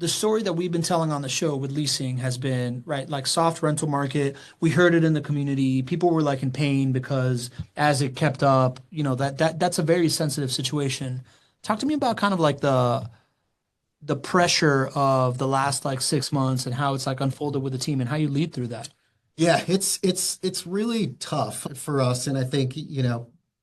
the story that we've been telling on the show with leasing has been, right, like soft rental market. We heard it in the community. People were like in pain because as it kept up, that's a very sensitive situation. Talk to me about kind of like the pressure of the last like 6 months and how it's like unfolded with the team and how you lead through that. Yeah, it's really tough for us, and I think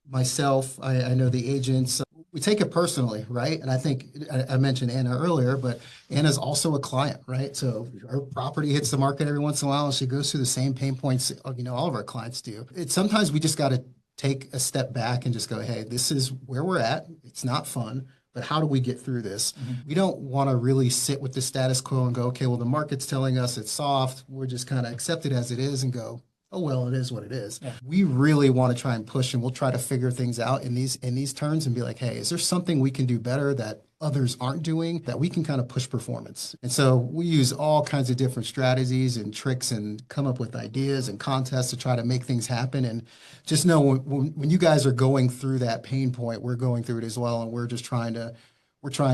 myself, I know the agents, we take it personally, right? And I think I mentioned Anna earlier, but Anna's also a client, right? So her property hits the market every once in a while, and she goes through the same pain points, all of our clients do. Sometimes we just got to take a step back and just go, hey, this is where we're at. It's not fun. But how do we get through this? We don't want to really sit with the status quo and go, okay, well, the market's telling us it's soft. We're just kind of accept it as it is and go, oh, well, it is what it is. Yeah. We really want to try and push, and we'll try to figure things out in these terms and be like, hey, is there something we can do better that others aren't doing that we can kind of push performance? And so we use all kinds of different strategies and tricks and come up with ideas and contests to try to make things happen. And just know when you guys are going through that pain point, we're going through it as well. And we're trying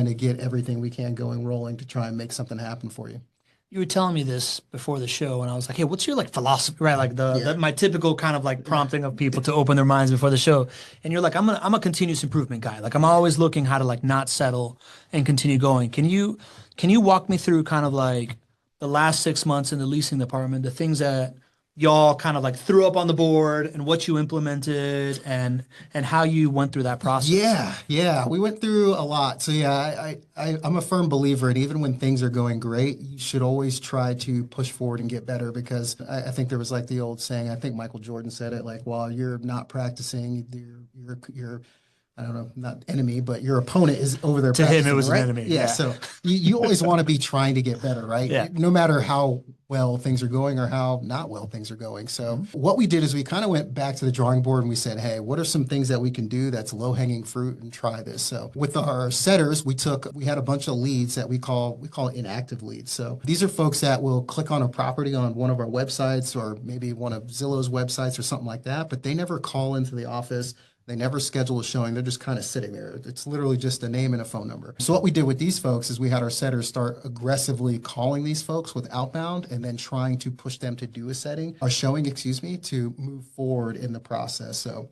to get everything we can going rolling to try and make something happen for you. You were telling me this before the show, and I was like, "Hey, what's your like philosophy?" Right, like my typical kind of like prompting of people to open their minds before the show. And you're like, I'm a continuous improvement guy. Like I'm always looking how to like not settle and continue going. Can you walk me through kind of like the last 6 months in the leasing department, the things that y'all kind of like threw up on the board and what you implemented and how you went through that process? Yeah, we went through a lot. So yeah, I'm a firm believer, and even when things are going great, you should always try to push forward and get better, because I think there was like the old saying, I think Michael Jordan said it, like, while you're not practicing, you're I don't know, not enemy, but your opponent is over there To him, it practicing, was an right? enemy. Yeah, so you always want to be trying to get better, right? Yeah. No matter how well things are going or how not well things are going. So what we did is we kind of went back to the drawing board and we said, hey, what are some things that we can do that's low-hanging fruit, and try this? So with our setters, we had a bunch of leads that we call inactive leads. So these are folks that will click on a property on one of our websites or maybe one of Zillow's websites or something like that, but they never call into the office. They never schedule a showing. They're just kind of sitting there. It's literally just a name and a phone number. So what we did with these folks is we had our setters start aggressively calling these folks with outbound and then trying to push them to do a showing, to move forward in the process. So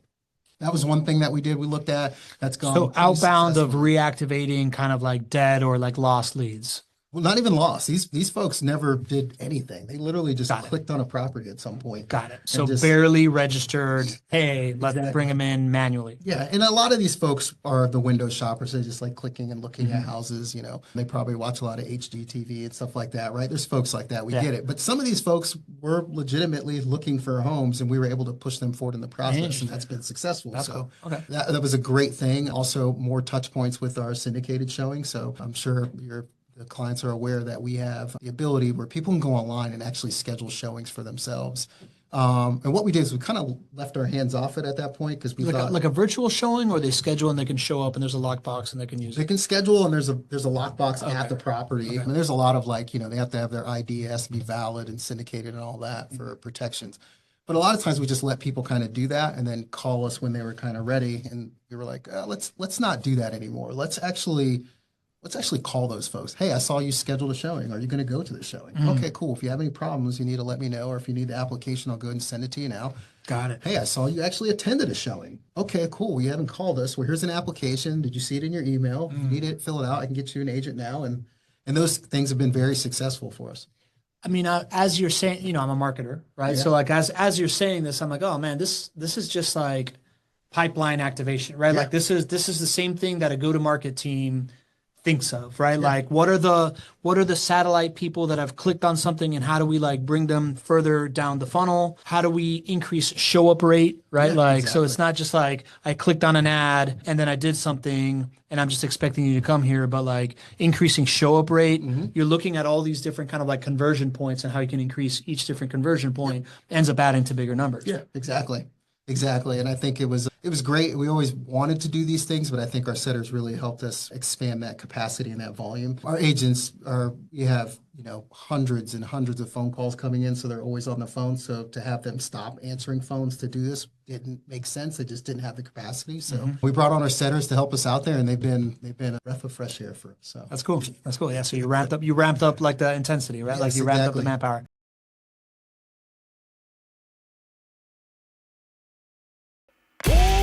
that was one thing that we did. We looked at that's gone. So outbound of reactivating kind of like dead or like lost leads. Well, not even lost. These folks never did anything. They literally just clicked on a property at some point. Got it. So barely registered. Hey, let's bring them in manually. Yeah, and a lot of these folks are the window shoppers. They just like clicking and looking at houses. They probably watch a lot of HGTV and stuff like that, right? There's folks like that. We get it. But some of these folks were legitimately looking for homes, and we were able to push them forward in the process, and that's been successful. That's cool. Okay. That was a great thing. Also, more touch points with our syndicated showing. So I'm sure the clients are aware that we have the ability where people can go online and actually schedule showings for themselves. And what we did is we kind of left our hands off it at that point, because we thought like a virtual showing, or they schedule and they can show up and there's a lockbox and they can use it. They can schedule and there's a lockbox at the property. Okay. I mean, there's a lot of they have to have their ID, it has to be valid and syndicated and all that for protections. But a lot of times we just let people kind of do that and then call us when they were kind of ready. And we were like, let's not do that anymore. Let's actually call those folks. Hey, I saw you scheduled a showing. Are you going to go to the showing? Okay, cool. If you have any problems, you need to let me know. Or if you need the application, I'll go ahead and send it to you now. Got it. Hey, I saw you actually attended a showing. Okay, cool. You haven't called us. Well, here's an application. Did you see it in your email? If you need it, fill it out. I can get you an agent now. And those things have been very successful for us. I mean, as you're saying, I'm a marketer, right? Yeah. So like as you're saying this, I'm like, oh man, this is just like pipeline activation, right? Yeah. Like this is the same thing that a go-to-market team thinks of, right? Yeah. Like what are the satellite people that have clicked on something, and how do we like bring them further down the funnel? How do we increase show up rate, right? Yeah, like, exactly. So it's not just like I clicked on an ad and then I did something and I'm just expecting you to come here, but like increasing show up rate, you're looking at all these different kind of like conversion points and how you can increase each different conversion point ends up adding to bigger numbers. Yeah, exactly. And I think it was great. We always wanted to do these things, but I think our setters really helped us expand that capacity and that volume. Our agents we have hundreds and hundreds of phone calls coming in, so they're always on the phone. So to have them stop answering phones to do this didn't make sense. They just didn't have the capacity. So we brought on our setters to help us out there, and they've been a breath of fresh air for us. So That's cool. That's cool. Yeah. So you ramped up like the intensity, right? Yes, Like you ramped up the exactly. manpower. Oh!